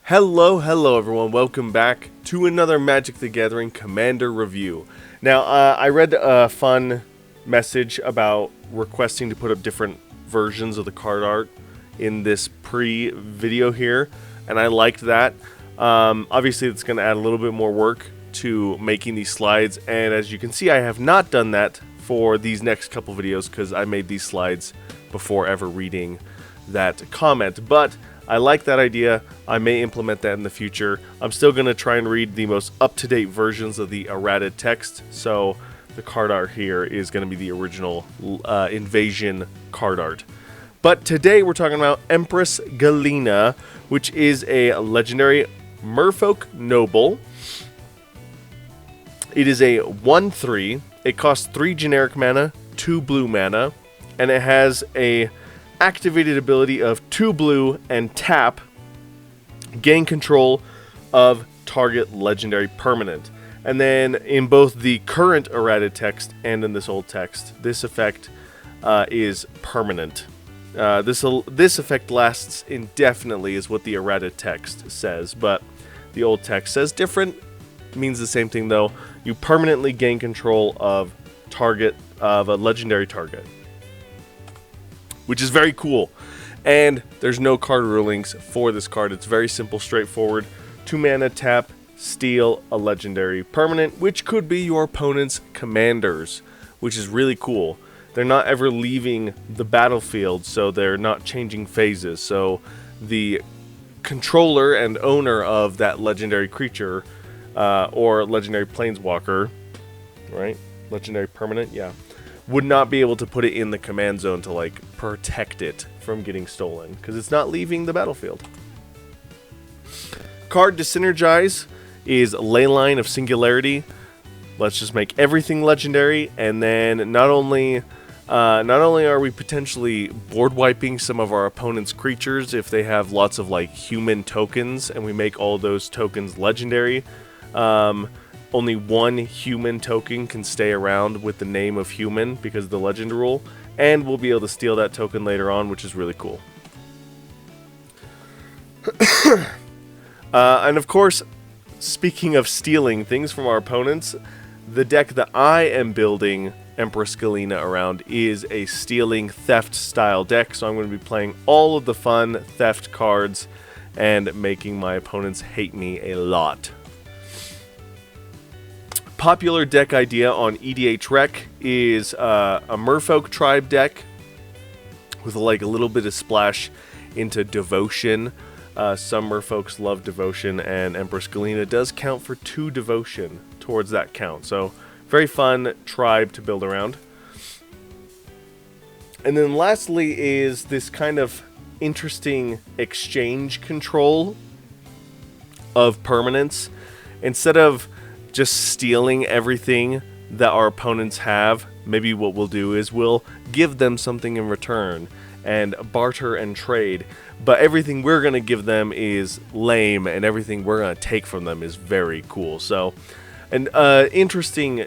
Hello everyone, welcome back to another Magic the Gathering Commander review. Now, I read a fun message about requesting to put up different versions of the card art in this pre-video here, and I liked that. Obviously, it's going to add a little bit more work to making these slides, and as you can see, I have not done that for these next couple videos because I made these slides before ever reading that comment, but I like that idea. I may implement that in the future. I'm still going to try and read the most up-to-date versions of the errata text, so the card art here is going to be the original Invasion card art. But today we're talking about Empress Galina, which is a legendary Merfolk Noble. It is a 1/3. It costs 3 generic mana, 2 blue mana, and it has a activated ability of 2 blue and tap, gain control of target legendary permanent. And then in both the current errata text and in this old text, this effect is permanent. This effect lasts indefinitely is what the errata text says, but the old text says different. Means the same thing though. You permanently gain control of a legendary target, which is very cool. And there's no card rulings for this card. It's very simple, straightforward. 2 mana, tap, steal a legendary permanent, which could be your opponent's commanders, which is really cool. They're not ever leaving the battlefield, so they're not changing phases. So the controller and owner of that legendary creature, or legendary planeswalker, right? Legendary permanent, yeah, would not be able to put it in the command zone to like protect it from getting stolen because it's not leaving the battlefield. Card to synergize is Leyline of Singularity. Let's just make everything legendary, and then not only are we potentially board wiping some of our opponent's creatures if they have lots of like human tokens, and we make all those tokens legendary. Only 1 human token can stay around with the name of human because of the legend rule, and we'll be able to steal that token later on, which is really cool. And of course, speaking of stealing things from our opponents, the deck that I am building Empress Galina around is a stealing theft style deck, so I'm going to be playing all of the fun theft cards and making my opponents hate me a lot. Popular deck idea on EDH Rec is a Merfolk tribe deck with like a little bit of splash into devotion. Some Merfolks love devotion, and Empress Galina does count for 2 devotion towards that count. So very fun tribe to build around. And then lastly is this kind of interesting exchange control of permanents. Instead of just stealing everything that our opponents have, maybe what we'll do is we'll give them something in return and barter and trade, but everything we're going to give them is lame and everything we're going to take from them is very cool. So an interesting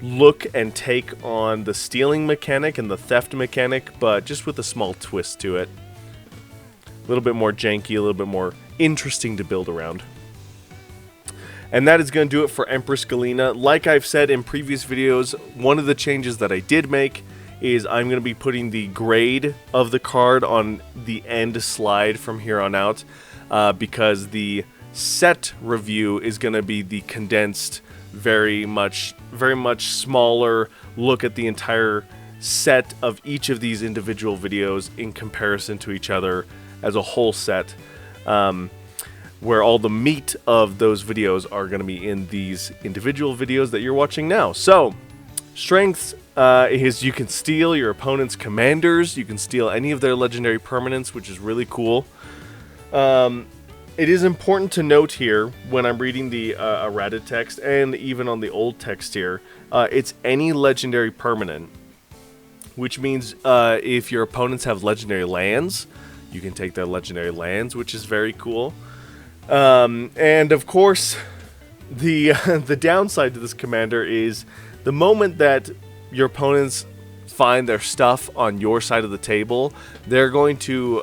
look and take on the stealing mechanic and the theft mechanic, but just with a small twist to it. A little bit more janky, a little bit more interesting to build around. And that is going to do it for Empress Galina. Like I've said in previous videos, one of the changes that I did make is I'm going to be putting the grade of the card on the end slide from here on out, because the set review is going to be the condensed, very much smaller look at the entire set of each of these individual videos in comparison to each other as a whole set. Where all the meat of those videos are going to be in these individual videos that you're watching now. So, strengths is you can steal your opponent's commanders, you can steal any of their legendary permanents, which is really cool. It is important to note here, when I'm reading the errata text, and even on the old text here, it's any legendary permanent, which means if your opponents have legendary lands, you can take their legendary lands, which is very cool. And of course, the downside to this commander is the moment that your opponents find their stuff on your side of the table, they're going to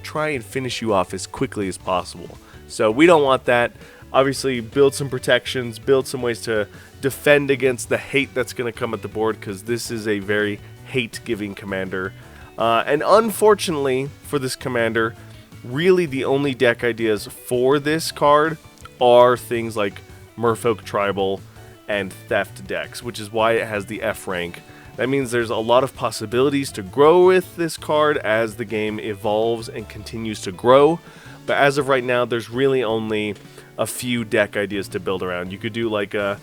try and finish you off as quickly as possible. So we don't want that. Obviously, build some protections, build some ways to defend against the hate that's going to come at the board, because this is a very hate-giving commander. And unfortunately for this commander, really the only deck ideas for this card are things like Merfolk Tribal and Theft decks, which is why it has the F rank. That means there's a lot of possibilities to grow with this card as the game evolves and continues to grow. But as of right now, there's really only a few deck ideas to build around. You could do like a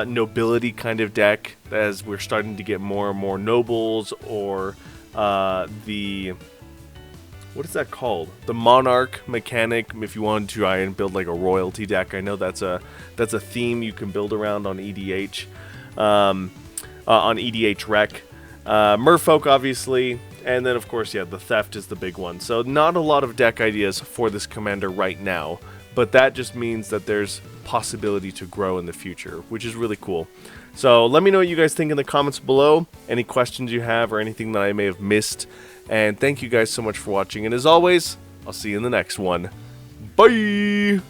nobility kind of deck, as we're starting to get more and more nobles, or the, what is that called? The monarch mechanic, if you want to try and build like a royalty deck. I know that's a theme you can build around on EDH, on EDH Rec. Merfolk, obviously, and then of course, yeah, the Theft is the big one. So not a lot of deck ideas for this commander right now, but that just means that there's possibility to grow in the future, which is really cool. So let me know what you guys think in the comments below, any questions you have or anything that I may have missed. And thank you guys so much for watching, and as always, I'll see you in the next one. Bye!